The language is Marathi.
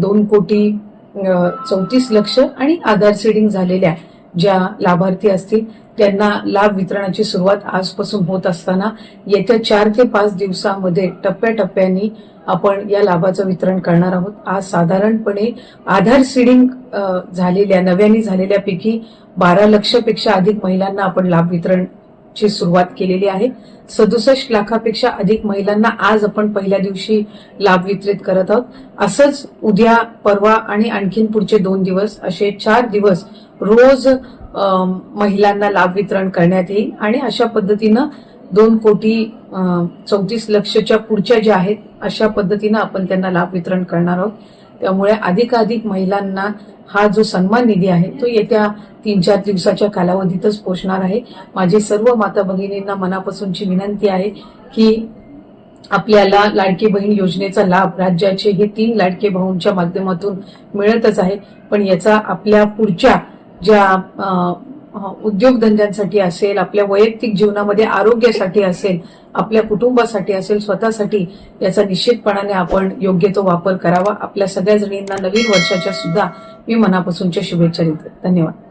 2,34,00,000 आणि आधार सीडिंग झालेल्या ज्या लाभार्थी असतील त्यांना लाभ वितरणाची सुरुवात आजपासून होत असताना येत्या 4 ते 5 दिवसांमध्ये टप्प्याटप्प्याने आपण या लाभाचं वितरण करणार आहोत। आज साधारणपणे आधार सीडिंग झालेल्या नव्याने झालेल्यापैकी 12 लक्षपेक्षा अधिक महिलांना आपण लाभ वितरणची सुरुवात केलेली आहे। 67 लाखापेक्षा अधिक महिलांना आज आपण पहिल्या दिवशी लाभ वितरित करत आहोत। असंच उद्या, परवा आणि आणखीन पुढचे 2 दिवस असे 4 दिवस रोज महिलांना लाभ वितरण करण्यात येईल आणि अशा पद्धतीनं 2,34,00,000च्या पुढच्या ज्या आहेत अशा पद्धतीनं आपण त्यांना लाभ वितरण करणार आहोत। त्यामुळे अधिकाधिक महिलांना हा जो सन्मान निधी आहे तो येत्या 3-4 दिवसाच्या कालावधीतच पोहोचणार आहे। माझी सर्व माता भगिनींना मनापासूनची विनंती आहे की आपल्याला लाडकी बहीण योजनेचा लाभ राज्याचे हे 3 लाडके भाऊंच्या माध्यमातून मिळतच आहे, पण याचा आपल्या पुढच्या ज्या उद्योगधंद्यांसाठी असेल, आपल्या वैयक्तिक जीवनामध्ये आरोग्यासाठी असेल, आपल्या कुटुंबासाठी असेल, स्वतःसाठी याचा निश्चितपणाने आपण योग्य तो वापर करावा। आपल्या सगळ्या जणींना नवीन वर्षाच्या सुद्धा मी मनापासूनच्या शुभेच्छा देते। धन्यवाद।